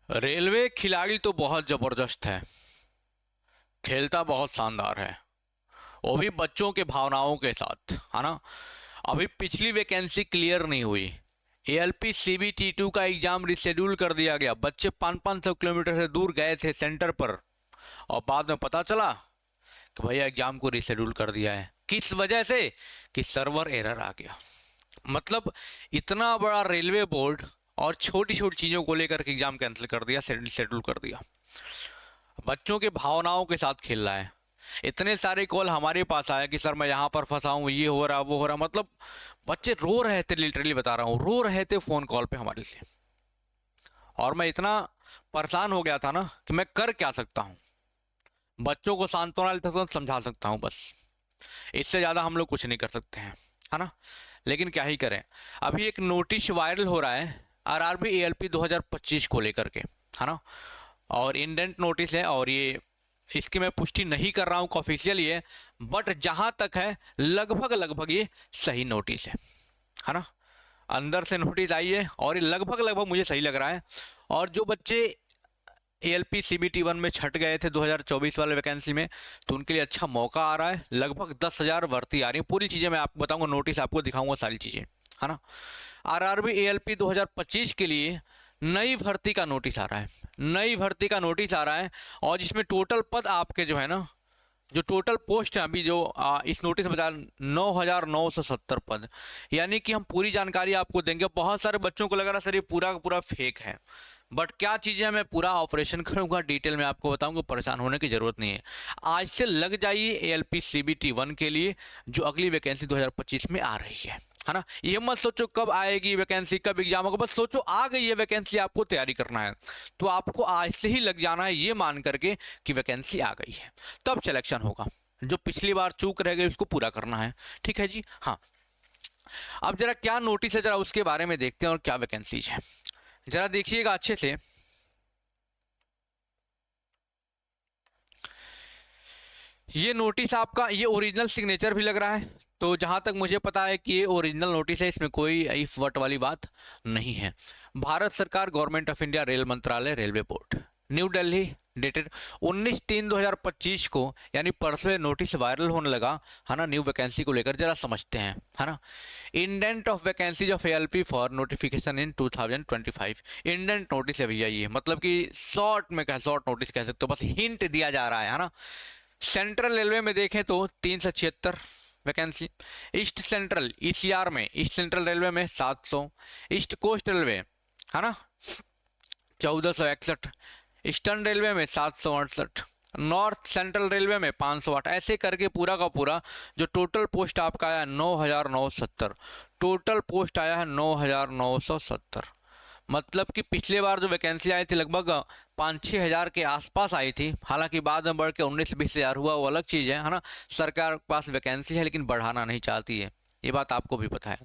Railway खिलाड़ी तो बहुत जबरदस्त है। खेलता बहुत शानदार है। वो भी बच्चों के भावनाओं के साथ, है ना। अभी पिछली वैकेंसी क्लियर नहीं हुई। एएलपी CBT2 का एग्जाम रिशेड्यूल कर दिया गया। बच्चे 500-500 किलोमीटर से दूर गए थे सेंटर पर, और बाद में पता चला कि भैया एग्जाम को रिशेड्यूल कर दिया है। किस वजह से? कि सर्वर एरर आ गया। मतलब इतना बड़ा रेलवे बोर्ड और छोटी छोटी चीज़ों को लेकर के एग्जाम कैंसिल कर दिया, शेड्यूल कर दिया। बच्चों के भावनाओं के साथ खेल रहा है। इतने सारे कॉल हमारे पास आया कि सर मैं यहाँ पर फंसा हूँ, ये हो रहा वो हो रहा। मतलब बच्चे रो रहे थे, लिटरली बता रहा हूँ, रो रहे थे फ़ोन कॉल पे हमारे से। और मैं इतना परेशान हो गया था ना कि मैं कर क्या सकता हूँ। बच्चों को सांत्वना दे सकता हूँ, समझा सकता हूँ, बस। इससे ज़्यादा हम लोग कुछ नहीं कर सकते हैं, है ना। लेकिन क्या ही करें। अभी एक नोटिस वायरल हो रहा है RRB ALP 2025 को लेकर के, है ना। और इंडेंट नोटिस है, और ये इसकी मैं पुष्टि नहीं कर रहा हूँ ऑफिशियल ये, बट जहाँ तक है लगभग लगभग ये सही नोटिस है ना। अंदर से नोटिस आई है और ये लगभग लगभग मुझे सही लग रहा है। और जो बच्चे ALP CBT1 में छट गए थे 2024 वाले वैकेंसी में, तो उनके लिए अच्छा मौका आ रहा है। लगभग 10,000 भर्ती आ रही है। पूरी चीज़ें मैं आपको बताऊंगा, नोटिस आपको दिखाऊंगा, सारी चीज़ें, है ना। RRB ALP 2025 के लिए नई भर्ती का नोटिस आ रहा है। नई भर्ती का नोटिस आ रहा है, और जिसमें टोटल पद आपके जो है ना, जो टोटल पोस्ट है अभी जो इस नोटिस में बता 9,970 पद। यानी कि हम पूरी जानकारी आपको देंगे। बहुत सारे बच्चों को लग रहा है सर ये पूरा का पूरा फेक है, बट क्या चीज़ें मैं पूरा ऑपरेशन करूंगा, डिटेल में आपको बताऊंगा। परेशान होने की जरूरत नहीं है। आज से लग जाइए ALP CBT1 के लिए, जो अगली वैकेंसी 2025 में आ रही है ना। ये मत सोचो कब आएगी वैकेंसी, कब एग्जाम होगा, बस सोचो आ गई है वैकेंसी, आपको तैयारी करना है। तो आपको आज से ही लग जाना है ये मान करके कि वैकेंसी आ गई है, तब सिलेक्शन होगा। जो पिछली बार चूक रह गई उसको पूरा करना है, ठीक है जी। हाँ, अब जरा क्या नोटिस है, जरा उसके बारे में देखते हैं और क्या वैकेंसीज है, जरा देखिएगा अच्छे से। ये नोटिस आपका, ये ओरिजिनल सिग्नेचर भी लग रहा है। तो जहाँ तक मुझे पता है कि ये ओरिजिनल नोटिस है, इसमें कोई इफ वट वाली बात नहीं है। भारत सरकार, गवर्नमेंट ऑफ इंडिया, रेल मंत्रालय, railway board, new Delhi, dated 19/3/2025 को, यानी परसों नोटिस वायरल होने लगा, है ना। न्यू वैकेंसी को लेकर जरा समझते हैं, है ना। Indent of vacancies of ALP for notification in 2025। Indent notice है भैया ये, मतलब कि शॉर्ट में कह, शॉर्ट नोटिस कह सकते हो, बस हिंट दिया जा रहा है ना। सेंट्रल रेलवे में देखें तो 376 वैकेंसी। ईस्ट सेंट्रल ECR में, ईस्ट सेंट्रल रेलवे में 700। ईस्ट कोस्ट रेलवे, है ना, 1461। ईस्टर्न रेलवे में 768। नॉर्थ सेंट्रल रेलवे में 508। ऐसे करके पूरा का पूरा जो टोटल पोस्ट आपका आया 9,970। टोटल पोस्ट आया है 9,970। मतलब कि पिछले बार जो वैकेंसी आई थी लगभग 5-6 हज़ार के आसपास आई थी। हालांकि बाद में बढ़ के 19-20 हज़ार हुआ, वो अलग चीज़ है ना। सरकार के पास वैकेंसी है लेकिन बढ़ाना नहीं चाहती है, ये बात आपको भी पता है।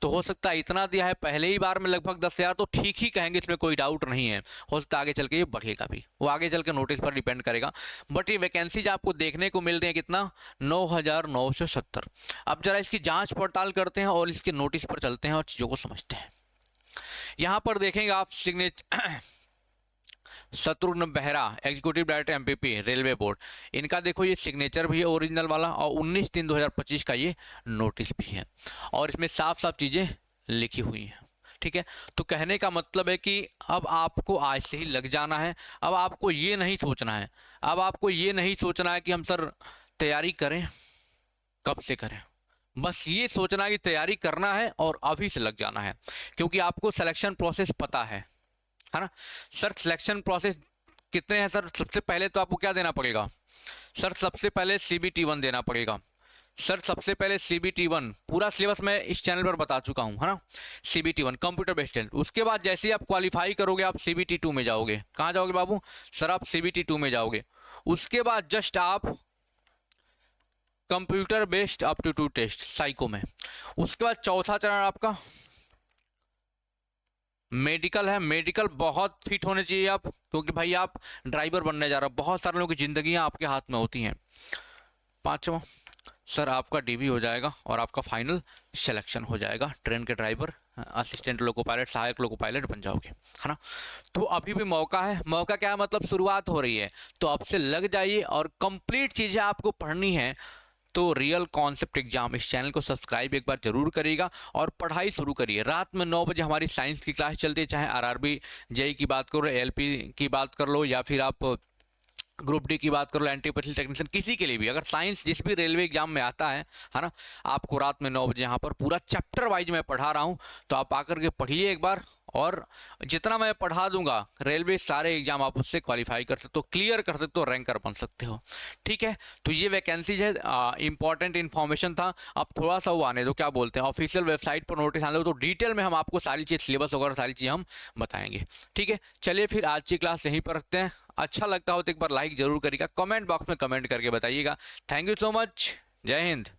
तो हो सकता है इतना दिया है पहले ही बार में लगभग 10,000, तो ठीक ही कहेंगे, इसमें कोई डाउट नहीं है। हो सकता है आगे चल के ये बढ़ेगा भी, वो आगे चल के नोटिस पर डिपेंड करेगा। बट ये वैकेंसीज आपको देखने को मिल रही है कितना, 9,970। अब जरा इसकी जांच पड़ताल करते हैं और इसके नोटिस पर चलते हैं और चीज़ों को समझते हैं। यहाँ पर देखेंगे आप signature, Shatrughan Behera, executive director MPP railway board, इनका देखो ये सिग्नेचर भी है ओरिजिनल वाला, और 19/3/2025 का ये नोटिस भी है, और इसमें साफ साफ चीज़ें लिखी हुई हैं, ठीक है। तो कहने का मतलब है कि अब आपको आज से ही लग जाना है। अब आपको ये नहीं सोचना है, अब आपको ये नहीं सोचना है कि हम सर तैयारी करें, कब से करें। बस ये सोचना है कि तैयारी करना है और अभी से लग जाना है, क्योंकि आपको सिलेक्शन प्रोसेस पता है ना। सर सिलेक्शन प्रोसेस कितने हैं सर? सबसे पहले तो आपको क्या देना पड़ेगा सर? सबसे पहले CBT1 देना पड़ेगा सर। सबसे पहले CBT1 पूरा सिलेबस मैं इस चैनल पर बता चुका हूँ, है ना। CBT1 computer based test. उसके बाद जैसे ही आप क्वालिफाई करोगे आप CBT2 में जाओगे। कहाँ जाओगे बाबू? सर आप CBT2 में जाओगे। उसके बाद जस्ट आप computer based aptitude test psycho में। उसके बाद चौथा चरण आपका मेडिकल है। मेडिकल बहुत फिट होने चाहिए आप, क्योंकि भाई आप ड्राइवर बनने जा रहे हो। बहुत सारे लोगों की जिंदगियां आपके हाथ में होती हैं। पांचवा सर आपका डीवी हो जाएगा और आपका फाइनल सिलेक्शन हो जाएगा, ट्रेन के ड्राइवर, असिस्टेंट लोको पायलट, सहायक लोको पायलट बन जाओगे, है ना। तो अभी भी मौका है, मौका क्या है मतलब शुरुआत हो रही है, तो अब से लग जाइए और कंप्लीट चीज़ें आपको पढ़नी है। तो रियल कॉन्सेप्ट एग्जाम इस चैनल को सब्सक्राइब एक बार जरूर करिएगा और पढ़ाई शुरू करिए। रात में 9 बजे हमारी साइंस की क्लास चलती है, चाहे आरआरबी जेई की बात करो, एलपी की बात कर लो, या फिर आप ग्रुप डी की बात कर लो, एनटीपीसी टेक्नीशियन, किसी के लिए भी अगर साइंस जिस भी रेलवे एग्जाम में आता है ना, आपको रात में 9 बजे यहाँ पर पूरा चैप्टर वाइज मैं पढ़ा रहा हूँ। तो आप आकर के पढ़िए एक बार, और जितना मैं पढ़ा दूंगा रेलवे सारे एग्जाम आप उससे क्वालिफाई कर सकते हो, क्लियर कर सकते हो, रैंकर बन सकते हो। ठीक है, तो ये वैकेंसीज है, इंपॉर्टेंट इन्फॉर्मेशन था। अब थोड़ा सा वो आने दो, क्या बोलते हैं, ऑफिशियल वेबसाइट पर नोटिस आने दो, तो डिटेल में हम आपको सारी चीज़, सिलेबस वगैरह सारी चीज़ हम बताएंगे। ठीक है, चलिए फिर आज की क्लास यहीं पर रखते हैं। अच्छा लगता हो तो एक बार लाइक जरूर करिएगा, कमेंट बॉक्स में कमेंट करके बताइएगा। थैंक यू सो मच, जय हिंद।